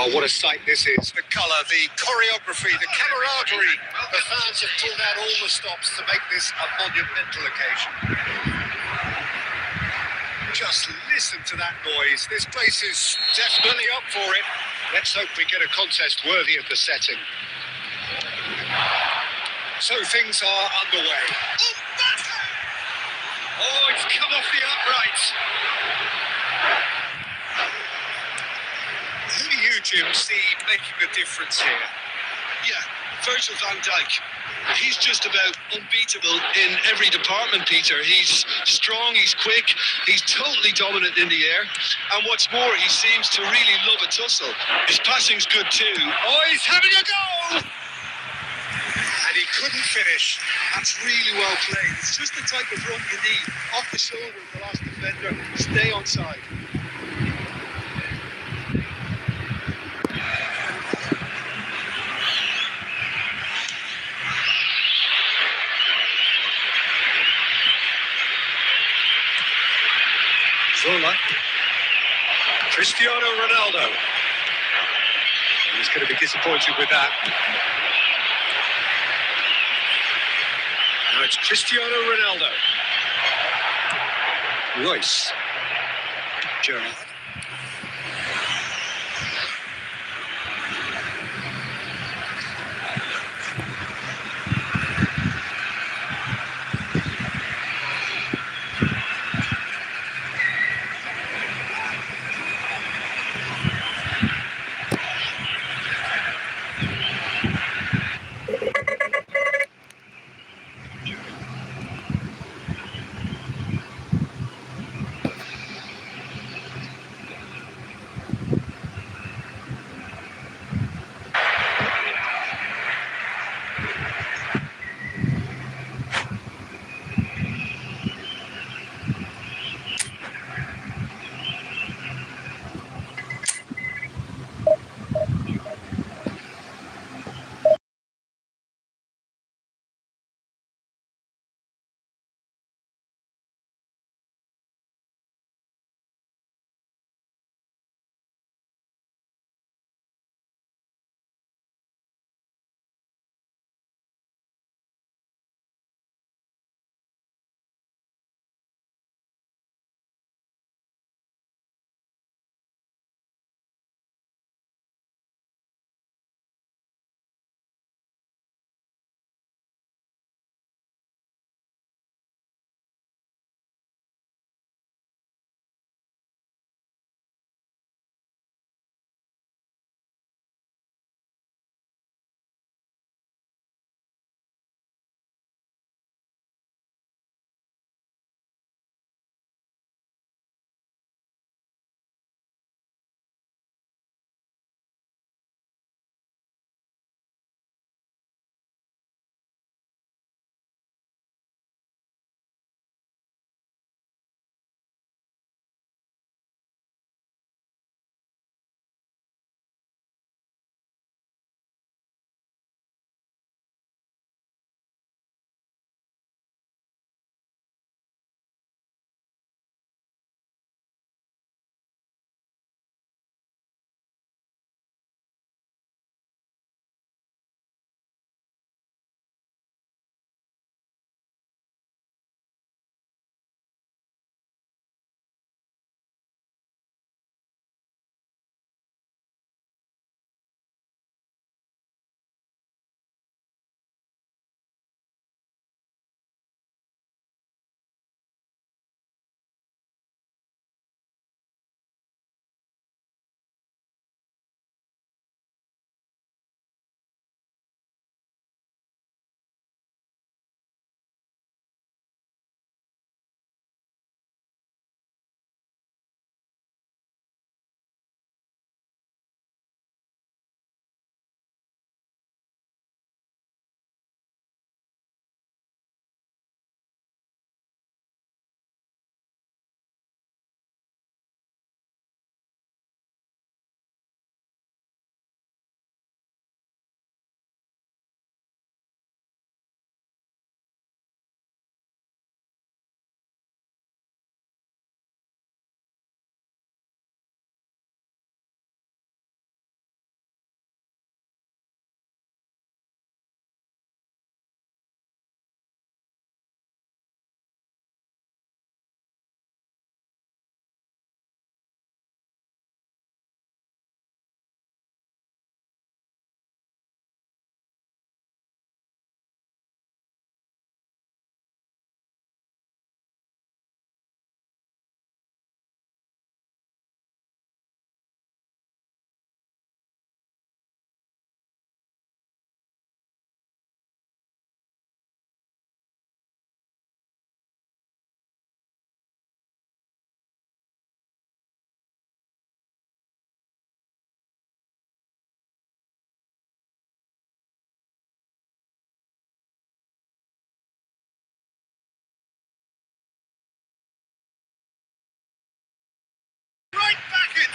Oh, what a sight this is. The colour, the choreography, the camaraderie. The fans have pulled out all the stops to make this a monumental occasion. Just listen to that noise. This place is definitely up for it. Let's hope we get a contest worthy of the setting. So things are underway. Oh, it's come off the upright. Who do you, Jim, see making the difference here? Yeah, Virgil van Dijk. He's just about unbeatable in every department, Peter. He's strong, he's quick, he's totally dominant in the air. And what's more, he seems to really love a tussle. His passing's good too. Oh, he's having a go! And he couldn't finish. That's really well played. It's just the type of run you need. Off the shoulder of the last defender, stay onside. Zola. Cristiano Ronaldo. He's going to be disappointed with that. Now it's Cristiano Ronaldo. Royce. Gerrard.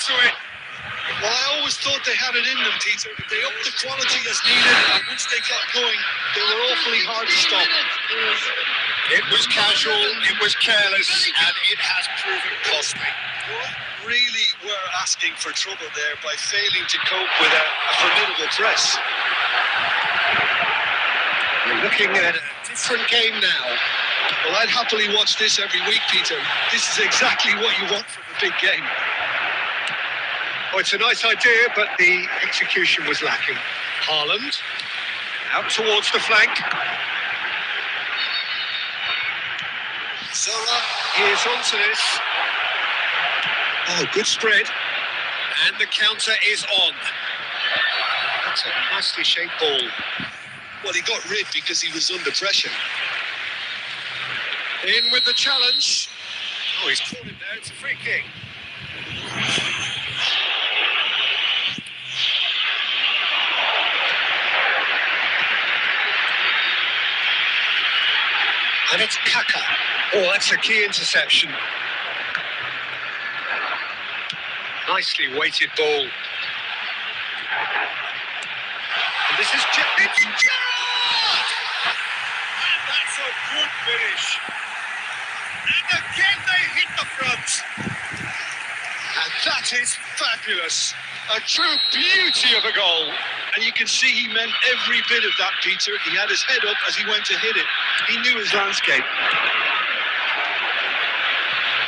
to it. Well, I always thought they had it in them, Peter. They upped the quality as needed, and once they got going, they were awfully hard to stop. It was casual, it was careless, and it has proven costly. Really were asking for trouble there by failing to cope with a formidable press. We're looking at a different game now. Well, I'd happily watch this every week, Peter. This is exactly what you want from a big game. Oh, it's a nice idea, but the execution was lacking. Haaland, out towards the flank. Zola, Here's onto this. Oh, good spread. And the counter is on. That's a nicely shaped ball. well, he got rid because he was under pressure. In with the challenge. Oh, he's caught him there. It's a free kick. And it's Kaka. Oh, that's a key interception. Nicely weighted ball. And this is it's Gerrard! And that's a good finish. And again they hit the front. And that is fabulous. A true beauty of a goal. And you can see he meant every bit of that, Peter. He had his head up as he went to hit it. He knew his landscape.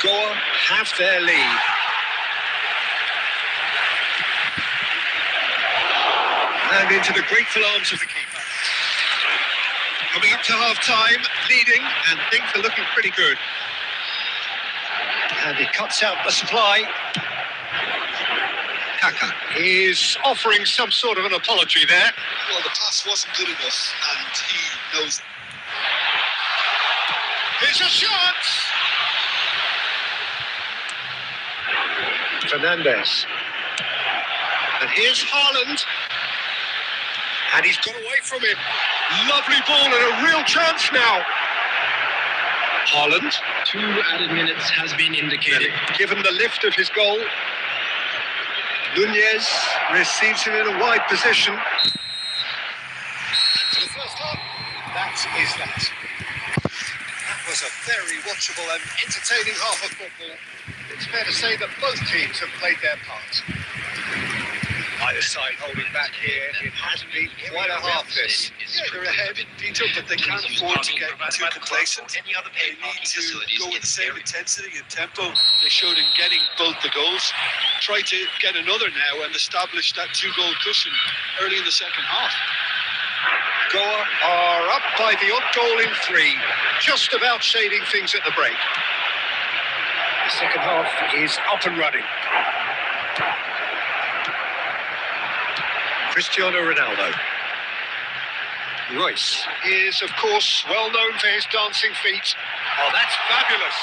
Goa have their lead. And into the grateful arms of the keeper. Coming up to half-time, leading, and things are looking pretty good. And he cuts out the supply. Kaka is offering some sort of an apology there. Well, the pass wasn't good enough, and he knows it. Here's a shot! Fernandez. And here's Haaland. And he's got away from him. Lovely ball and a real chance now. Haaland. 2 added minutes has been indicated. Given the lift of his goal. Nunez receives it in a wide position. And for the first half, that is that. That was a very watchable and entertaining half of football. It's fair to say that both teams have played their part. Either side holding back here. It has been quite a half this. Yeah, they're ahead, Peter, but they can't afford to get too complacent. They need to go with the same intensity and tempo they showed in getting both the goals. Try to get another now and establish that 2-goal cushion early in the second half. Goa are up by the odd goal in 3, just about shading things at the break. The second half is up and running. Cristiano Ronaldo. Royce is, of course, well known for his dancing feet. Oh, that's fabulous.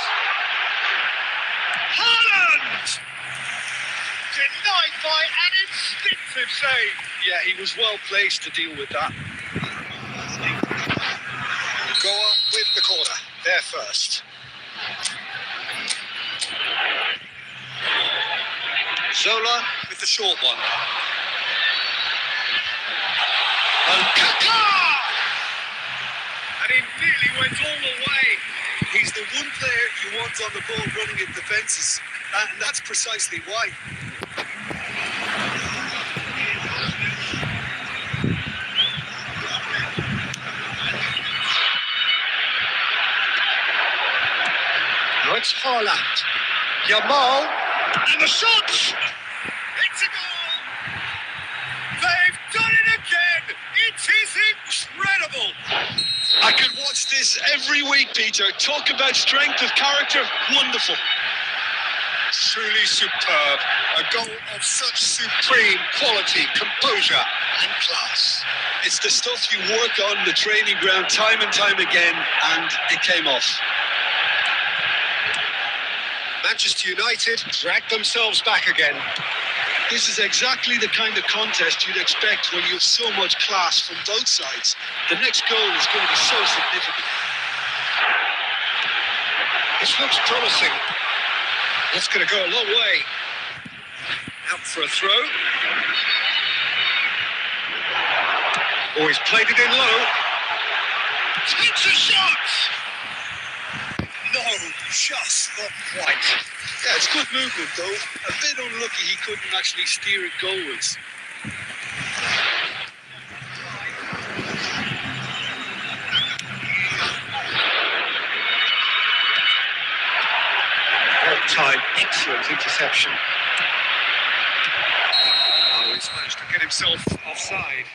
Haaland! Denied by an instinctive save. Yeah, he was well placed to deal with that. Goa with the corner. They're first. Zola with the short one. And Kaka! And he nearly went all the way. He's the one player you want on the ball running at defences, and that's precisely why. Now it's Haaland. Yamal. And the shot! It's a goal! They've done it again! It is incredible! I could watch this every week, Peter. Talk about strength of character. Wonderful. Truly superb. A goal of such supreme quality, composure and class. It's the stuff you work on the training ground time and time again, and it came off. Manchester United dragged themselves back again. This is exactly the kind of contest you'd expect when you have so much class from both sides. The next goal is going to be so significant. This looks promising. That's going to go a long way. Out for a throw. Oh, he's played it in low. Takes a shot! No, just not quite. Yeah, it's good movement though. A bit unlucky he couldn't actually steer it goalwards. Well timed, excellent interception. Oh, he's managed to get himself offside.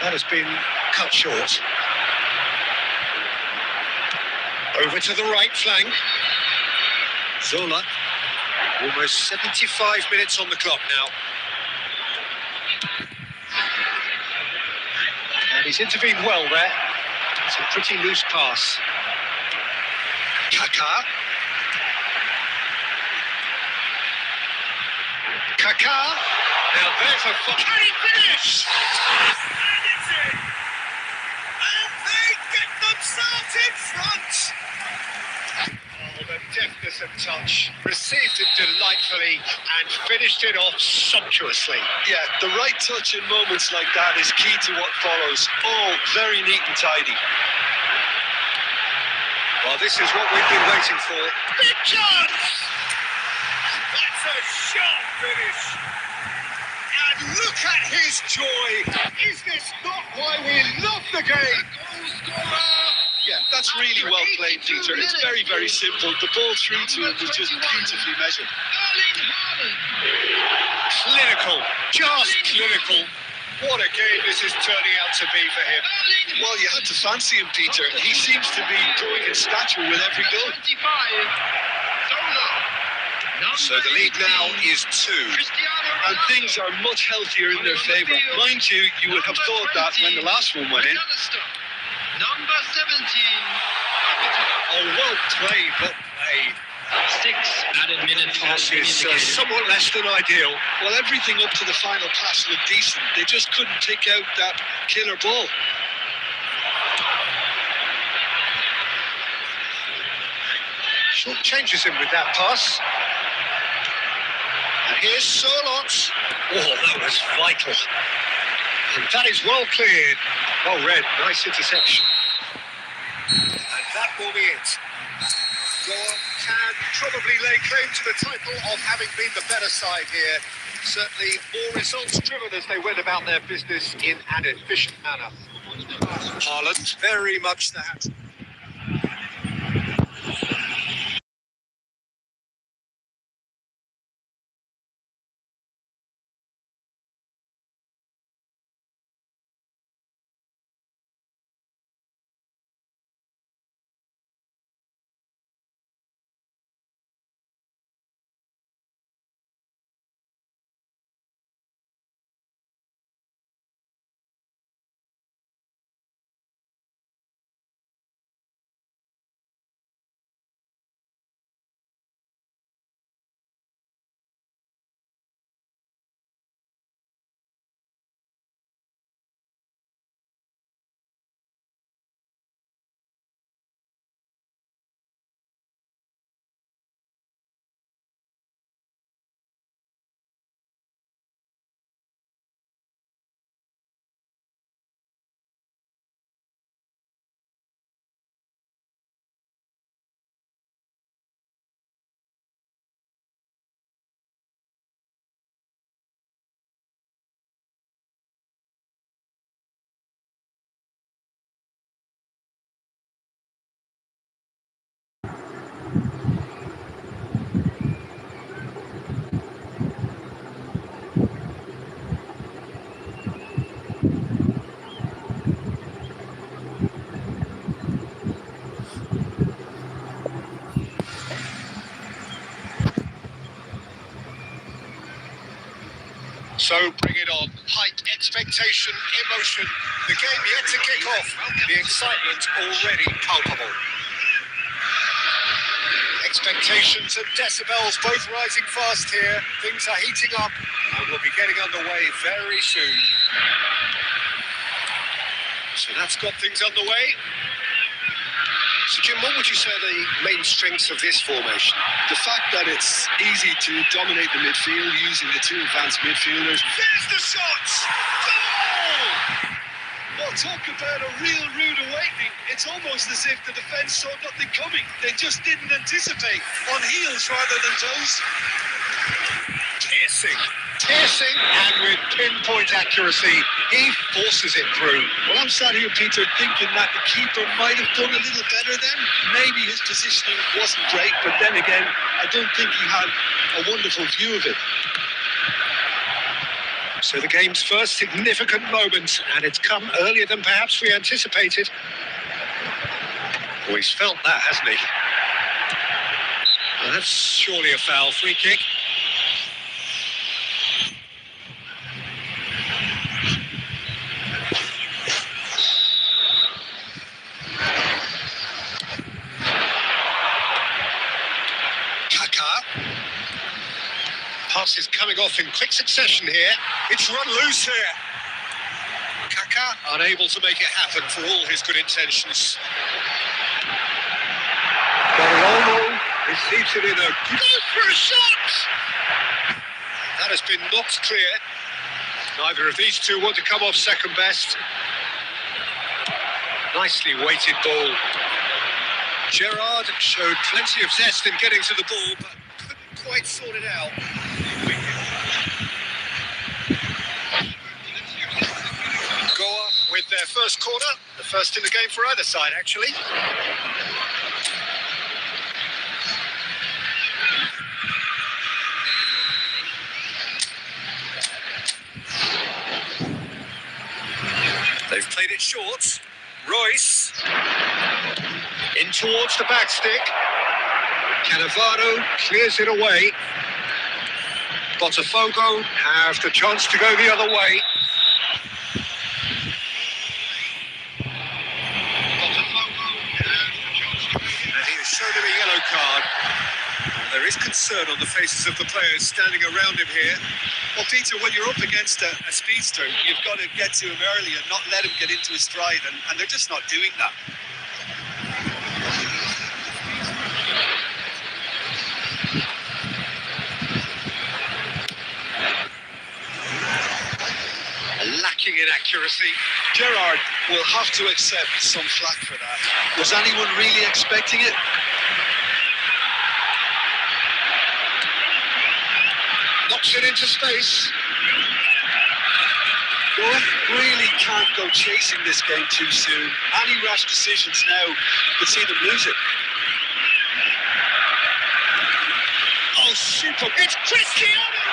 That has been cut short. Over to the right flank. Zola. Almost 75 minutes on the clock now. And he's intervened well there. It's a pretty loose pass. Kaká. Kaká. Now there's a... Can he finish? And it's in! And they get themselves in front! Oh, the deftness of touch. Received it delightfully and finished it off sumptuously. Yeah, the right touch in moments like that is key to what follows. All very neat and tidy. Well, this is what we've been waiting for. Big chance! That's a sharp finish. And look at his joy. Is this not why we love the game? Yeah, that's really well played, Peter. It's very, very simple. The ball through to him was just beautifully measured. Clinical, just clinical. What a game this is turning out to be for him. Well, you had to fancy him, Peter. He seems to be growing in stature with every goal. So the lead now is 2. And things are much healthier in their favour. Mind you, you would have thought that when the last one went in. Number 17. Oh, well played, well played. 6 added minutes has Pass been is indicated. somewhat less than ideal. Well, everything up to the final pass looked decent. They just couldn't pick out that killer ball. Short changes him with that pass. And here's Sörloth. Oh, that was vital. And that is well cleared. Well read, nice interception. And that will be it. Goa can probably lay claim to the title of having been the better side here. Certainly more results driven as they went about their business in an efficient manner. Haaland, very much that. So bring it on. Hype, expectation, emotion. The game yet to kick off. The excitement already palpable. Expectations and decibels both rising fast here. Things are heating up and we'll be getting underway very soon. So that's got things underway. So Jim, what would you say are the main strengths of this formation? The fact that it's easy to dominate the midfield using the two advanced midfielders. There's the shots! Goal! Well, talk about a real rude awakening. It's almost as if the defence saw nothing coming. They just didn't anticipate. On heels rather than toes. Piercing, and with pinpoint accuracy, he forces it through. Well, I'm sat here, Peter, thinking that the keeper might have done a little better then. Maybe his positioning wasn't great, but then again, I don't think he had a wonderful view of it. So the game's first significant moment, and it's come earlier than perhaps we anticipated. Oh, he's felt that, hasn't he? Well, that's surely a foul. Free kick. Pass is coming off in quick succession here. It's run loose here. Kaká unable to make it happen for all his good intentions. Olmo receives it in a... Goes for a shot! That has been knocked clear. Neither of these two want to come off second best. Nicely weighted ball. Gerrard showed plenty of zest in getting to the ball, but couldn't quite sort it out. Goa with their first corner, the first in the game for either side, actually. They've played it short. Royce in towards the back stick. Cannavaro clears it away. Botafogo have the chance to go the other way. And he has shown him a yellow card. There is concern on the faces of the players standing around him here. Well, Peter, when you're up against a speedster, you've got to get to him early and not let him get into his stride, and they're just not doing that. Lacking in accuracy. Gerrard will have to accept some flack for that. Was anyone really expecting it? Knocks it into space. Well, really can't go chasing this game too soon. Any rash decisions now could see them lose it. Oh, super. It's Cristiano!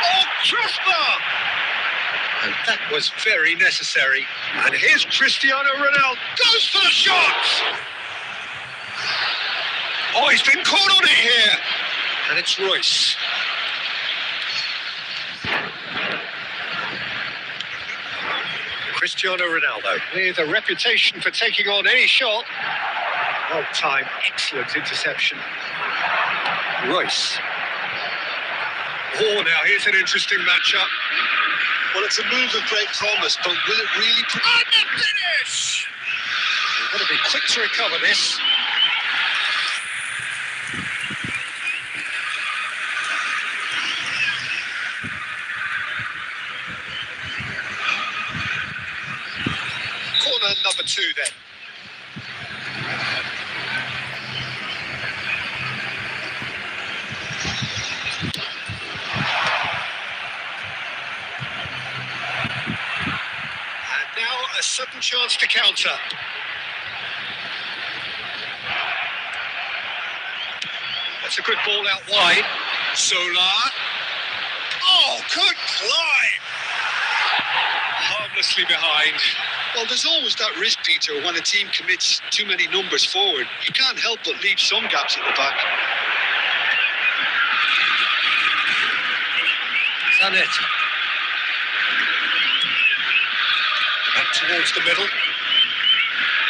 Oh, crossbar! And that was very necessary. And here's Cristiano Ronaldo. Goes for the shot! Oh, he's been caught on it here. And it's Royce. Cristiano Ronaldo with a reputation for taking on any shot. Well timed, excellent interception. Royce. Oh, now here's an interesting matchup. Well, it's a move of great promise, but will it really... And the finish! We've got to be quick to recover this. Corner number 2 then. A sudden chance to counter. That's a good ball out wide. Solar. Oh, good climb! Harmlessly behind. Well, there's always that risk, Peter, when a team commits too many numbers forward. You can't help but leave some gaps at the back. Zanetti. Back towards the middle.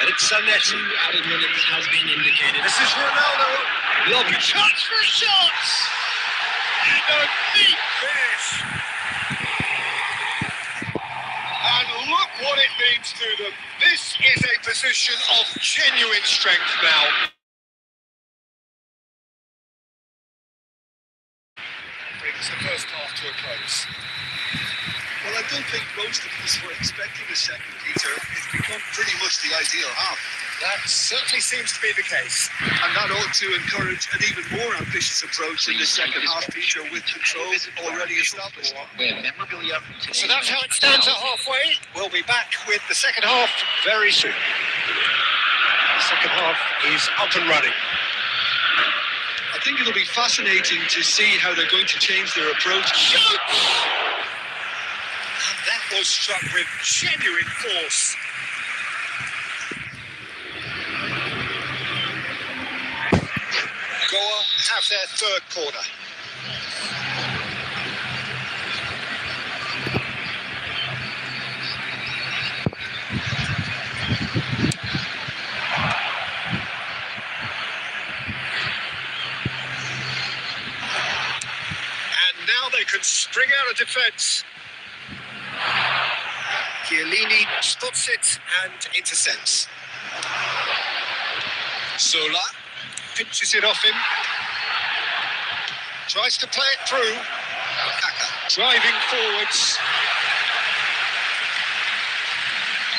And it's Zanetti. 2 added minutes has been indicated. This is Ronaldo. Lovely chance for a shot. And a deep finish. And look what it means to them. This is a position of genuine strength now. Brings the first half to a close. Well, I don't think most of us were expecting a second, Peter. It's become pretty much the ideal half. That certainly seems to be the case. And that ought to encourage an even more ambitious approach in the second half, Peter, with control already established. So that's how it stands at halfway. We'll be back with the second half very soon. The second half is up and running. I think it'll be fascinating to see how they're going to change their approach. Shoot! And that was struck with genuine force. Goa have their third corner. And now they can spring out of defence. Chiellini spots it and intercepts. Zola pinches it off him. Tries to play it through. Kaka driving forwards.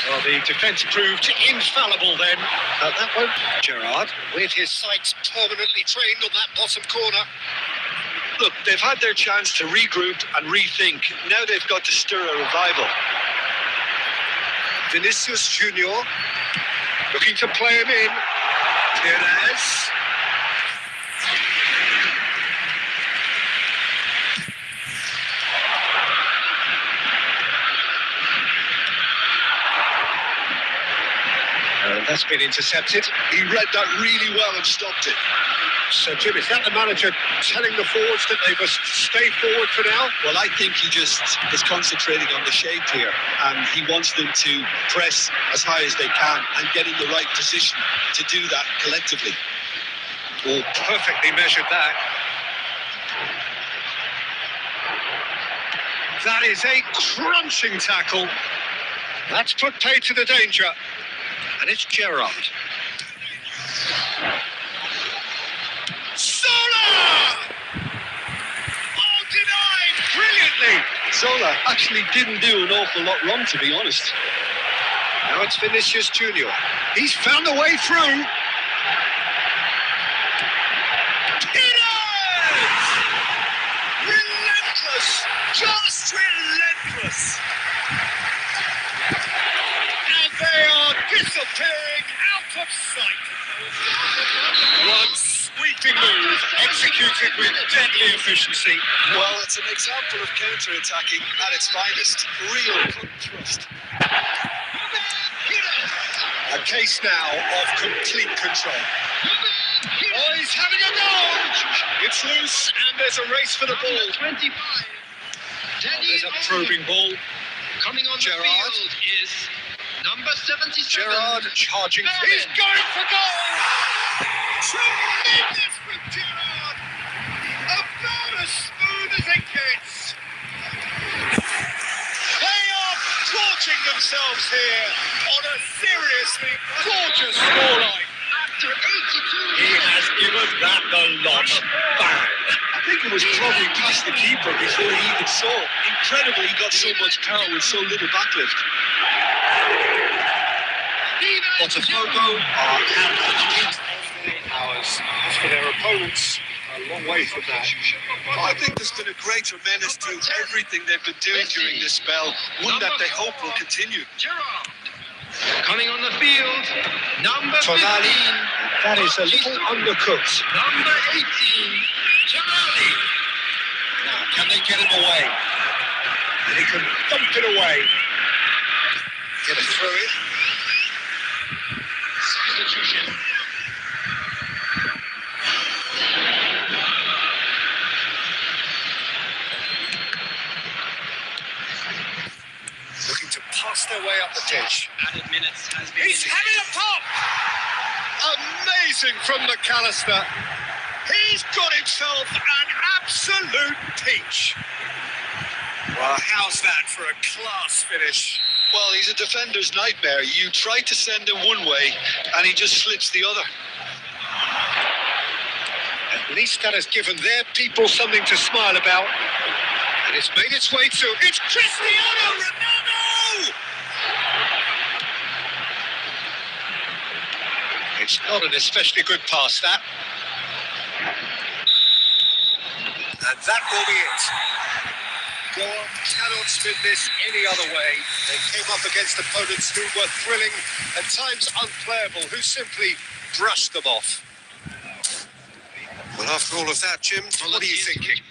Well, the defence proved infallible then. That won't. Gerrard, with his sights permanently trained on that bottom corner. Look, they've had their chance to regroup and rethink. Now they've got to stir a revival. Vinicius Junior looking to play him in. Perez. That's been intercepted. He read that really well and stopped it. So, Jim, is that the manager telling the forwards that they must stay forward for now? Well, I think he just is concentrating on the shape here, and he wants them to press as high as they can and get in the right position to do that collectively. Oh, perfectly measured that. That is a crunching tackle. That's put pay to the danger. And it's Gerrard. Zola! Oh, denied brilliantly. Zola actually didn't do an awful lot wrong, to be honest. Now it's Vinicius Junior. He's found a way through. Perez! Relentless, just relentless. And they are disappearing out of sight. One sweeping move, executed with deadly efficiency. Well, it's an example of counter-attacking at its finest. Real cut thrust. A case now of complete control. Oh, he's having a go! It's loose, and there's a race for the ball. 25. There's a probing ball. Coming on Gerrard. the field is number 77. Gerrard charging. He's going for goal! Tremendous from Gerrard! About as smooth as it gets. They are gorging themselves here on a seriously gorgeous scoreline. After 82. He has given that the lot. Bang! I think it was probably past the keeper before he even saw it. Incredibly, he got so much power with so little backlift. Botafogo are at hours. As for their opponents, a long way from that. I think there's been a greater menace to everything they've been doing during this spell, one that they hope will continue. Gerrard. Coming on the field, number 15. Tonali, that is a little undercooked. Number 18, Tonali. Now, can they get him away? And he can dump it away. Get it through it. Substitution. Looking to pass their way up the pitch. Added minutes has been He's having a pop! Amazing from McAllister. He's got himself an absolute peach. Well, how's that for a class finish? Well, he's a defender's nightmare. You try to send him one way, and he just slips the other. At least that has given their people something to smile about. And it's made its way to... It's Cristiano Ronaldo! It's not an especially good pass, that. And that will be it. Goal cannot spin this any other way. They came up against opponents who were thrilling, at times unplayable, who simply brushed them off. Well, after all of that, Jim, what are you thinking?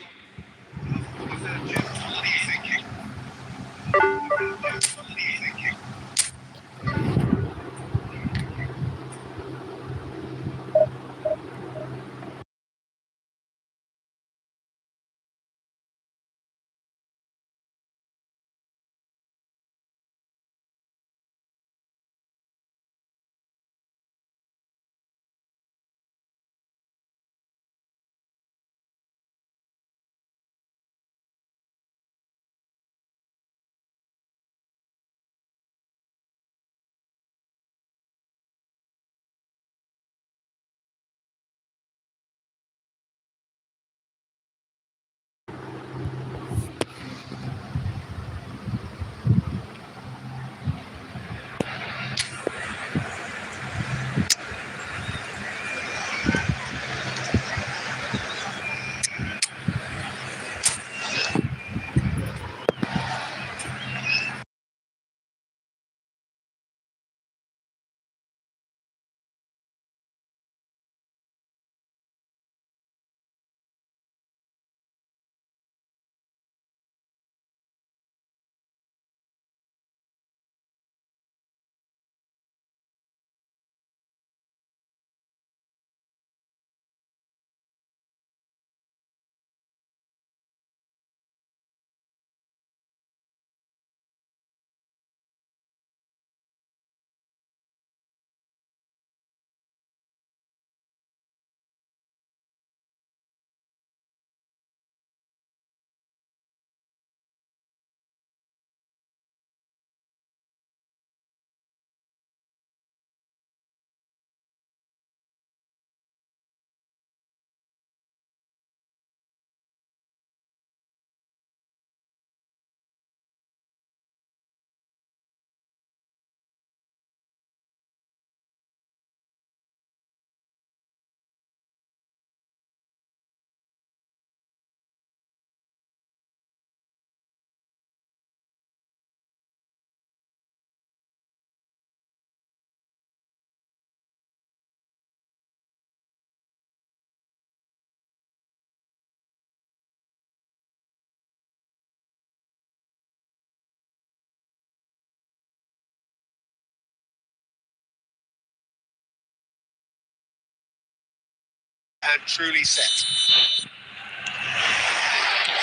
And truly set.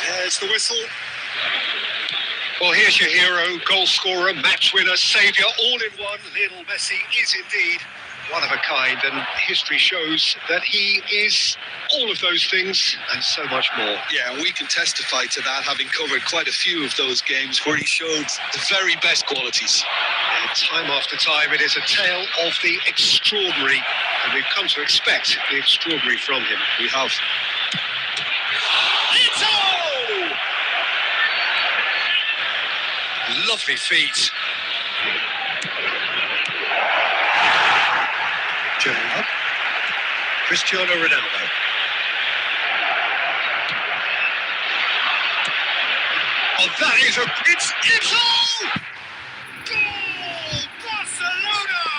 There's the whistle. Well, here's your hero, goal scorer, match winner, saviour, all in one. Lionel Messi is indeed one of a kind, and history shows that he is all of those things and so much more. Yeah, and we can testify to that, having covered quite a few of those games where he showed the very best qualities. And time after time, it is a tale of the extraordinary, and we've come to expect the extraordinary from him. We have. Ito! Lovely feet. Gerrard. Cristiano Ronaldo. Oh, that is a... It's Ito! Goal! Barcelona!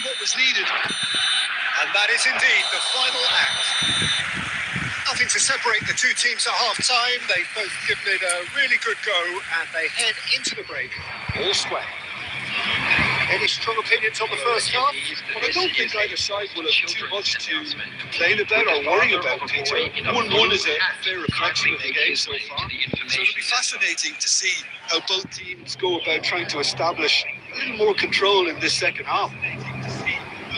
what was needed. And that is indeed the final act. Nothing to separate the two teams at half-time. They've both given it a really good go, and they head into the break all square. Any strong opinions on the first half? Well, I don't think either side will have too much to complain about or worry about, Peter. 1-1 is a fair reflection of the game so far. So it'll be fascinating to see how both teams go about trying to establish a little more control in this second half.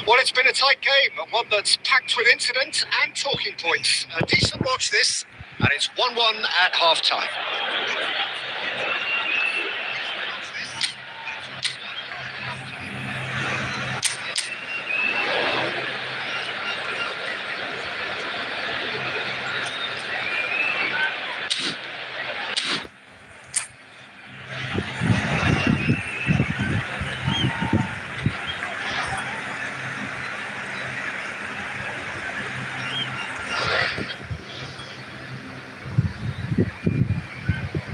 Well, it's been a tight game, but one that's packed with incident and talking points. A decent watch this, and it's 1-1 at half-time.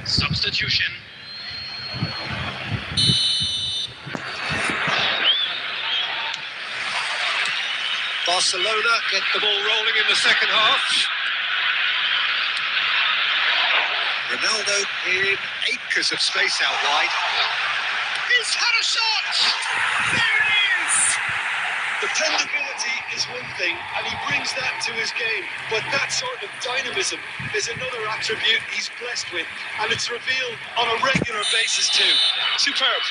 Substitution. Barcelona get the ball rolling in the second half. Ronaldo in acres of space out wide. He's had a shot! There it is! Dependability is one thing, and he brings that to his game. But that sort of dynamism is another attribute he's blessed with, and it's revealed on a regular basis too. Superb.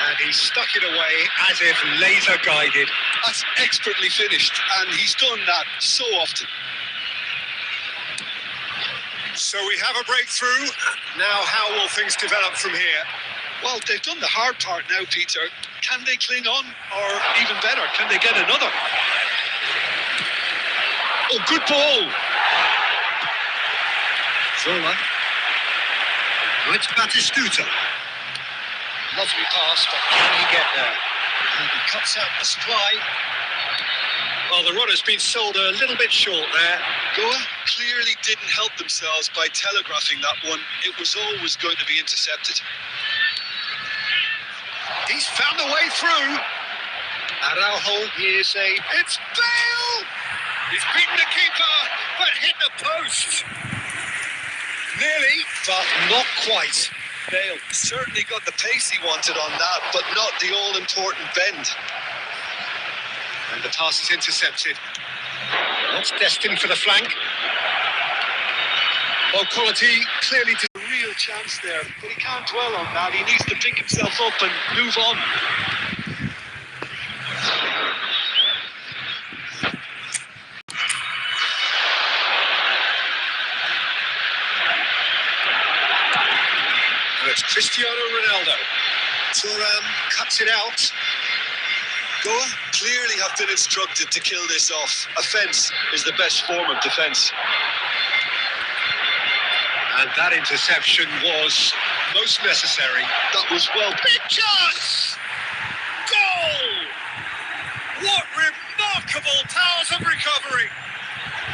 And he stuck it away as if laser guided. That's expertly finished, and he's done that so often. So we have a breakthrough. Now how will things develop from here? Well, they've done the hard part now, Peter. Can they cling on? Or even better, can they get another? Oh, good ball. Zola. Now it's Batistuta. Lovely pass, but can he get there? And he cuts out the supply. Well, the runner's been sold a little bit short there. Goa clearly didn't help themselves by telegraphing that one. It was always going to be intercepted. He's found a way through. Araujo, here's it's Bale! He's beaten the keeper, but hit the post. Nearly, but not quite. Bale certainly got the pace he wanted on that, but not the all-important bend. And the pass is intercepted. That's destined for the flank. Well, quality clearly A real chance there, but he can't dwell on that. He needs to pick himself up and move on. And it's Cristiano Ronaldo. Thuram cuts it out. Goa clearly have been instructed to kill this off. Offence is the best form of defence. And that interception was most necessary. That was well. Big chance! Goal! What remarkable powers of recovery!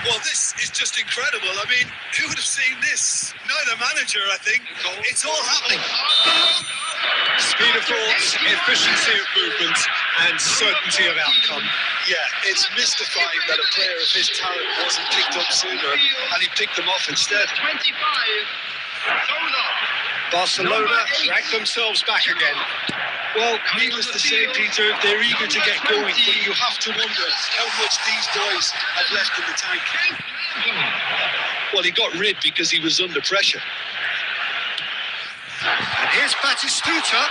Well, this is just incredible. I mean, who would have seen this? Neither manager, I think. It's all happening. Speed of thought, efficiency of movement, and certainty of outcome. Yeah, it's mystifying that a player of his talent wasn't picked up sooner, and he picked them off instead. 25. Barcelona drag themselves back again. Well, needless to say, Peter, they're eager to get going, but you have to wonder how much these boys have left in the tank. Well, he got rid because he was under pressure. And here's Batistuta.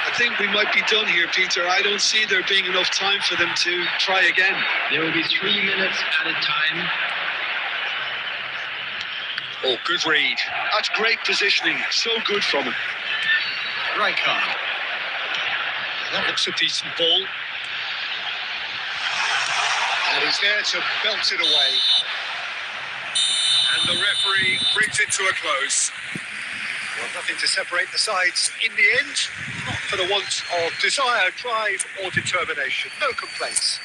I think we might be done here, Peter. I don't see there being enough time for them to try again. There will be 3 minutes at a time. Oh, good read. That's great positioning. So good from him. Rijkaard. That looks a decent ball. And he's there to belt it away. And the referee brings it to a close. Well, nothing to separate the sides in the end. Not for the want of desire, drive or determination. No complaints.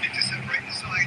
To separate the sides.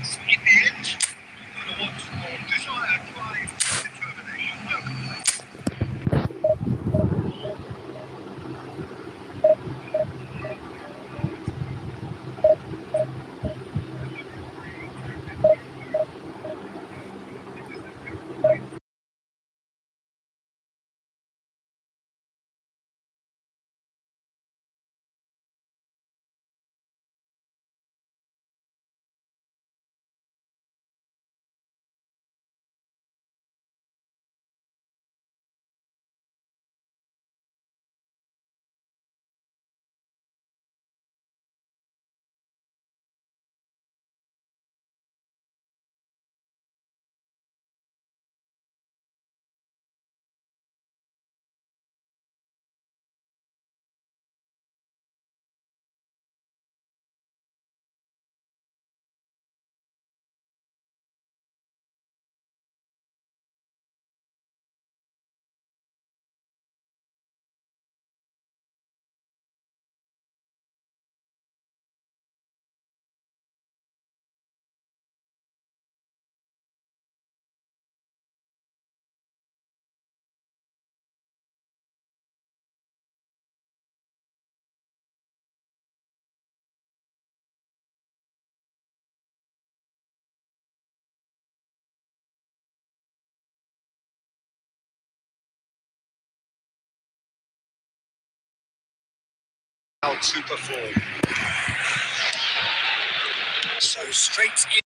How to perform. So straight in.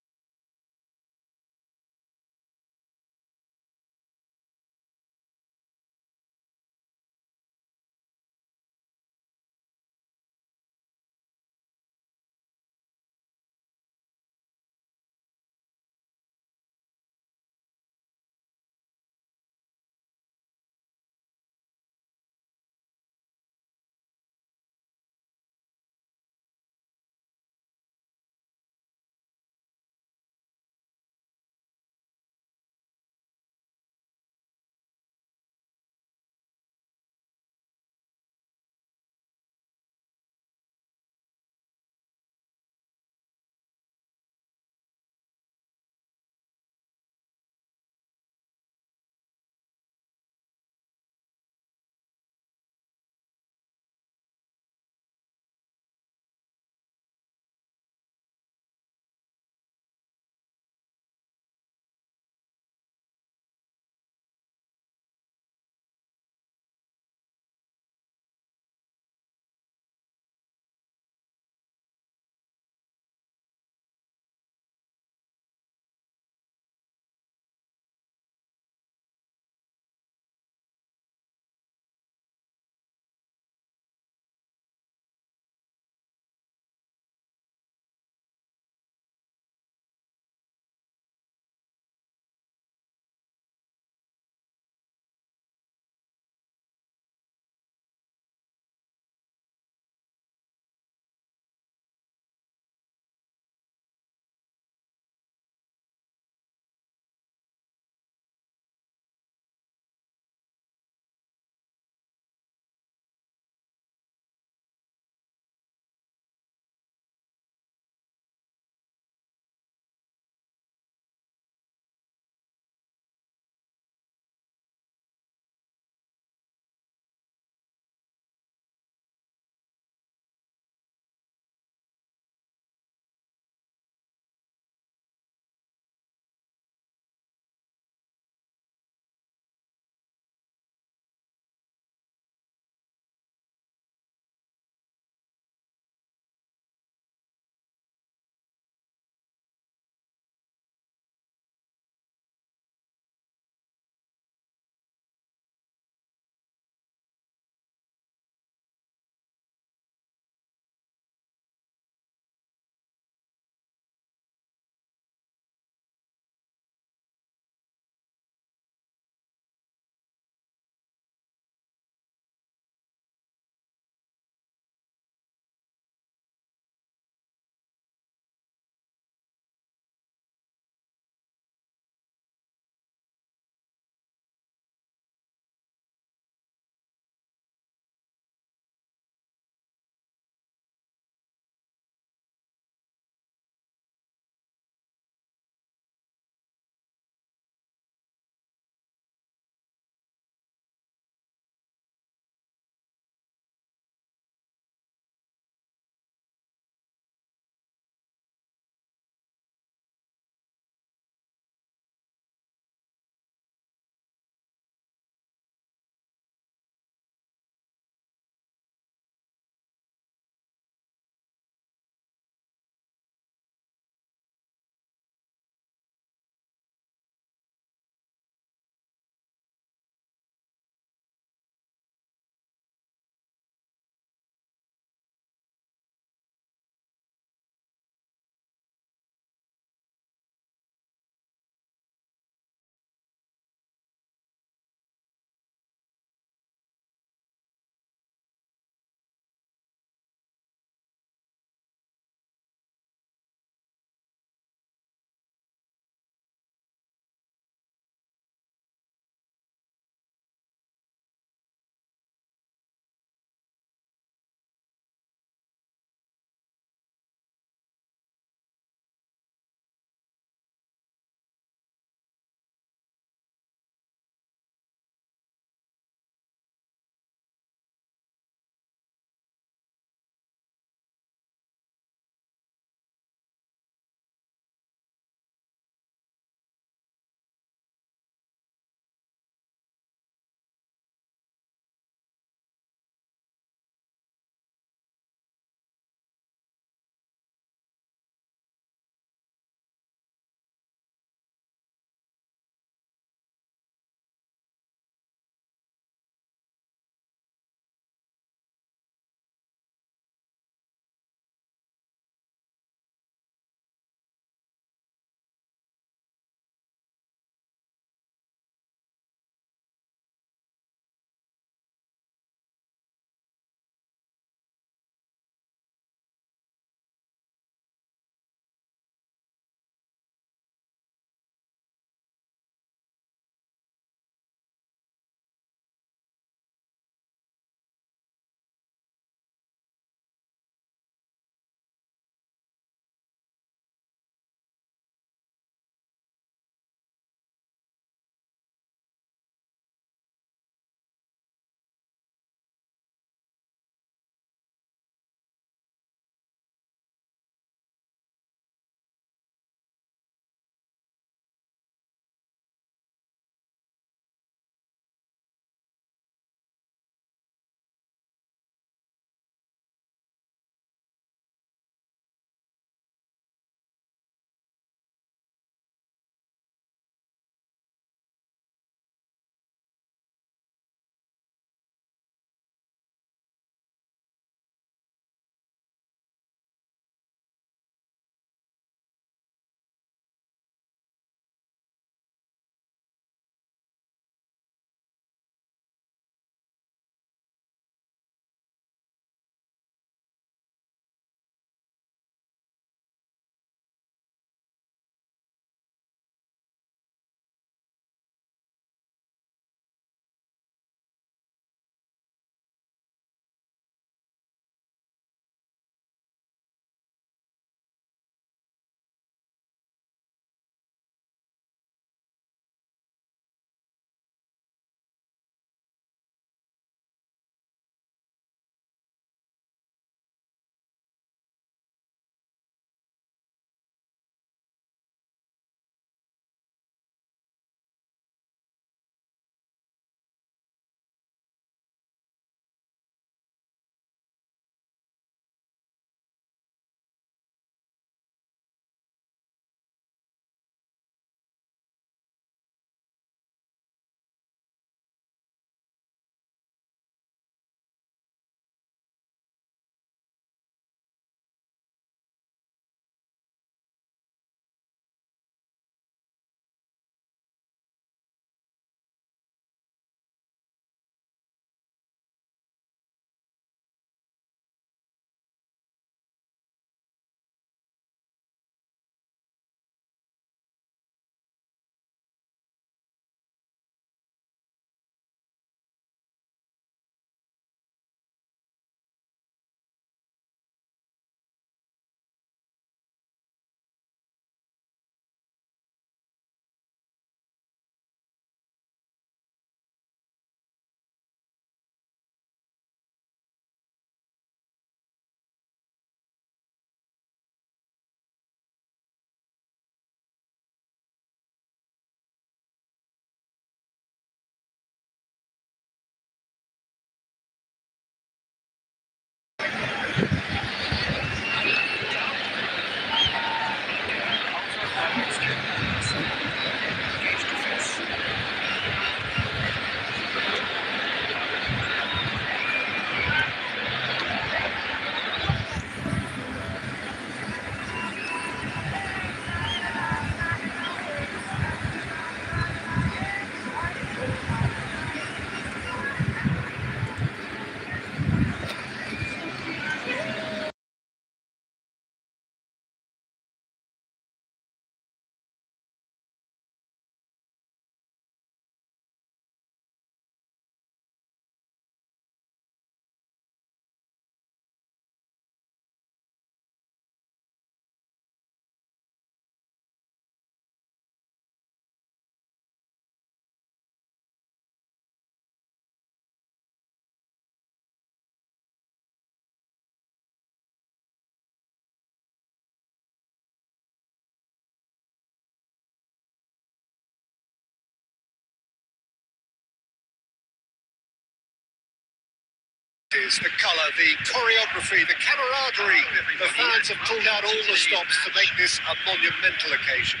faces, the colour, the choreography, the camaraderie. The fans have pulled out all the stops to make this a monumental occasion.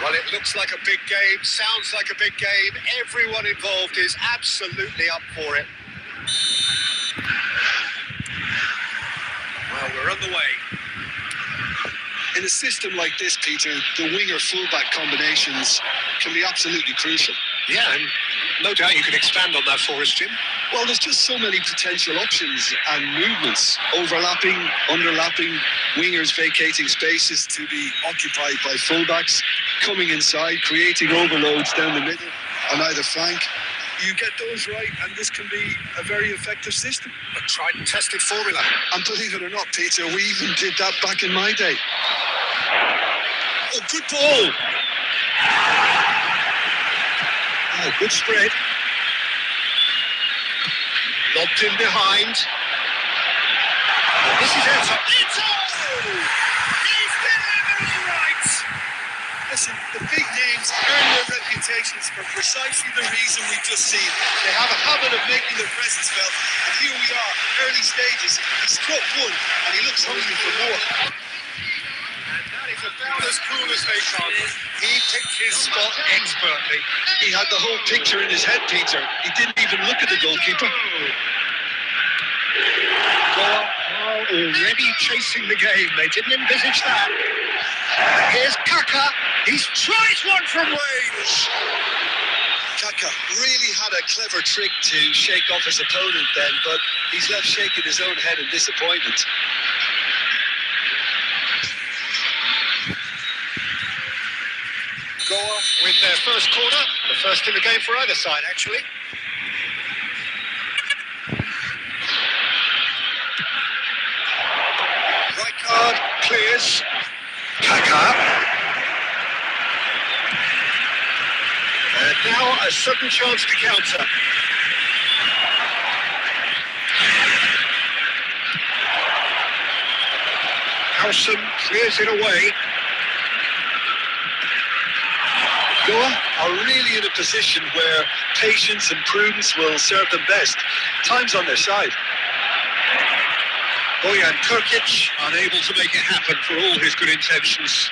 Well, it looks like a big game, sounds like a big game. Everyone involved is absolutely up for it. Well, we're on the way. In a system like this, Peter, the winger-fullback combinations can be absolutely crucial. Yeah, and no doubt you can expand on that for us, Jim. Well, there's just so many potential options and movements. Overlapping, underlapping, wingers vacating spaces to be occupied by fullbacks, coming inside, creating overloads down the middle on either flank. You get those right, and this can be a very effective system. A tried and tested formula. And believe it or not, Peter, we even did that back in my day. Oh, good ball! Oh, good spread. Lobbed in behind. And this is Eto'o. Eto'o! He's there, all right! Listen, the big names earn their reputations for precisely the reason we've just seen. They have a habit of making their presence felt, and here we are, early stages. He struck one, and he looks hungry for more. And that is about as cool as they come. He picked his spot expertly. He had the whole picture in his head, Peter. He didn't even look at the goalkeeper. Already chasing the game. They didn't envisage that. And here's Kaka. He's tried one from range. Kaka really had a clever trick to shake off his opponent then, but he's left shaking his own head in disappointment. Goa with their first corner. The first in the game for either side, actually. Right card, clears. Kaka. And now a sudden chance to counter. Howson clears it away. Goa are really in a position where patience and prudence will serve them best. Time's on their side. Bojan Krkić unable to make it happen for all his good intentions.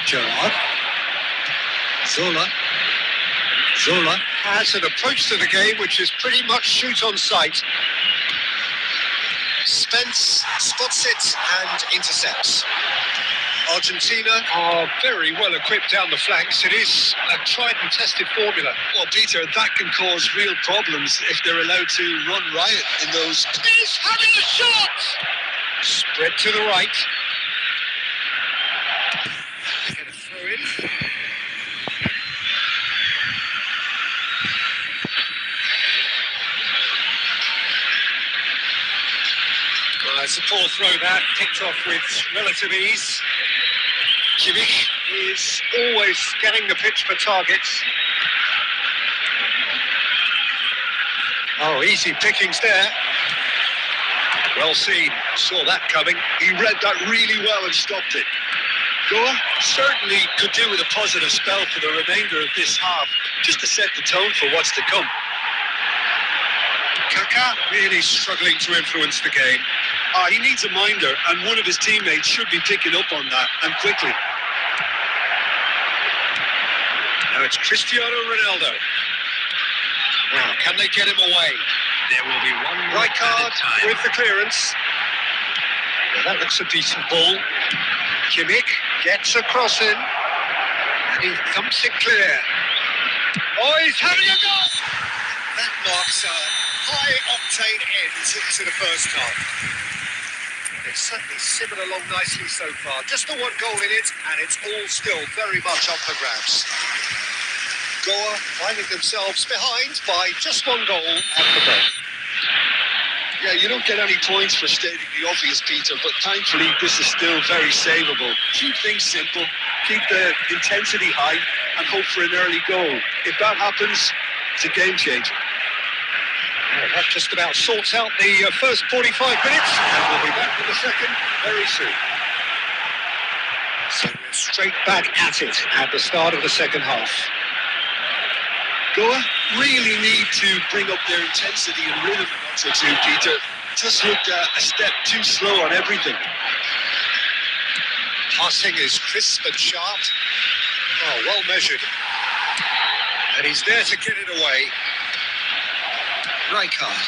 Gerard. Zola has an approach to the game which is pretty much shoot on sight. Spence spots it and intercepts. Argentina are very well equipped down the flanks. It is a tried and tested formula. Well, Peter, that can cause real problems if they're allowed to run riot in those... He's having a shot! Spread to the right. Get a throw in. It's a poor throw that, picked off with relative ease. Kimmich is always scanning the pitch for targets. Oh, easy pickings there. Well seen, saw that coming. He read that really well and stopped it. Goa certainly could do with a positive spell for the remainder of this half, just to set the tone for what's to come. Kaka really struggling to influence the game. He needs a minder, and one of his teammates should be picking up on that, and quickly. Now it's Cristiano Ronaldo. Now, can they get him away? There will be one more Right card time. with the clearance. Well, that looks a decent ball. Kimmich gets a cross in. And he thumps it clear. Oh, he's having a go! That marks a high-octane end to the first half. They've certainly simmered along nicely so far. Just the one goal in it, and it's all still very much up for grabs. Goa finding themselves behind by just one goal at the break. Yeah, you don't get any points for stating the obvious, Peter, but thankfully this is still very savable. Keep things simple, keep the intensity high, and hope for an early goal. If that happens, it's a game changer. Well, that just about sorts out the first 45 minutes, and we'll be back with the second very soon. So we're straight back at it at the start of the second half. Goa really need to bring up their intensity and rhythm a notch or two, Peter. Just looked a step too slow on everything. Passing is crisp and sharp. Oh, well measured. And he's there to get it away. Rijkaard.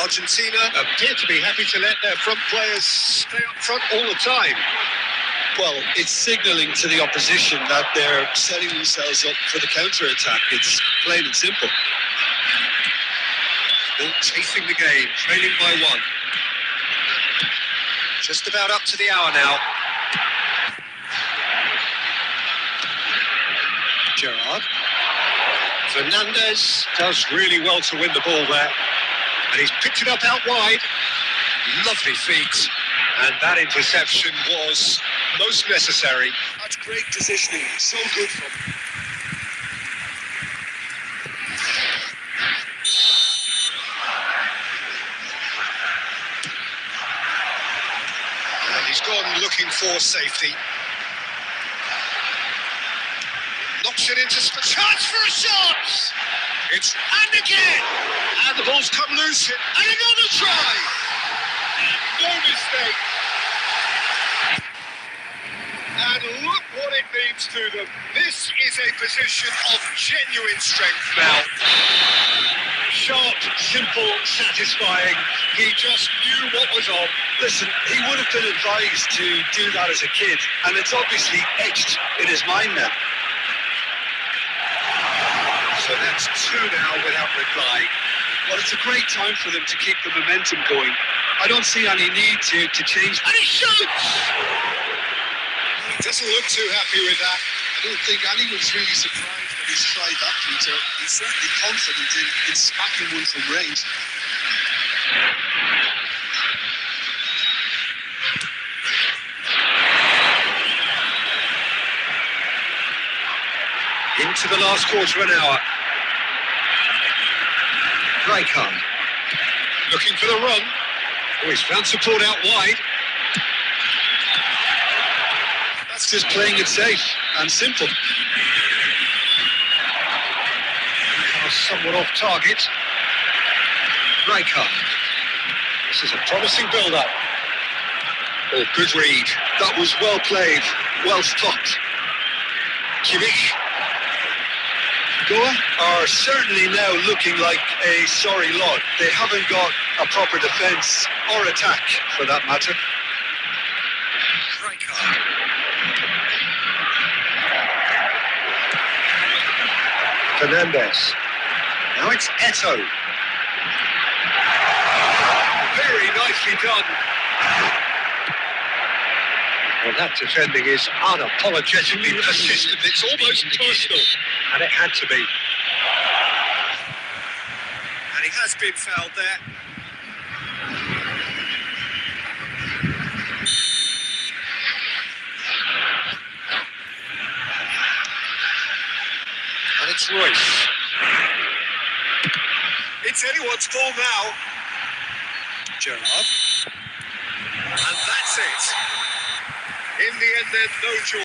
Argentina appear to be happy to let their front players stay up front all the time. Well, it's signalling to the opposition that they're setting themselves up for the counter-attack. It's plain and simple. Still chasing the game, trailing by one. Just about up to the hour now. Gerrard. Fernandez does really well to win the ball there. And he's picked it up out wide. Lovely feet. And that interception was most necessary. That's great positioning. So good from him. And he's gone looking for safety. Knocks it into chance for a shot! It's and again! And the ball's come loose. And another try! No mistake. And look what it means to them. This is a position of genuine strength now. Sharp, simple, satisfying. He just knew what was on. Listen, he would have been advised to do that as a kid, and it's obviously etched in his mind now. So that's two now without reply. Well, it's a great time for them to keep the momentum going. I don't see any need to change. And he shoots! He doesn't look too happy with that. I don't think anyone's really surprised that he's tried that, Peter. He's certainly confident in smacking one from range. Into the last quarter of an hour. Rijkaard. Looking for the run. Oh, he's found support out wide. That's just playing it safe and simple. Somewhat off target. Rijkaard. This is a promising build-up. Oh, good read. That was well played, well stopped. Kimmich. Goa are certainly now looking like a sorry lot. They haven't got a proper defence or attack, for that matter. Rijkaard. Fernandez. Now it's Eto. Very nicely done. Well, that defending is unapologetically persistent. It's almost personal. And it had to be. And he has been fouled there. And it's Royce. It's anyone's ball now. Gerrard. And that's it. In the end, there's no choice.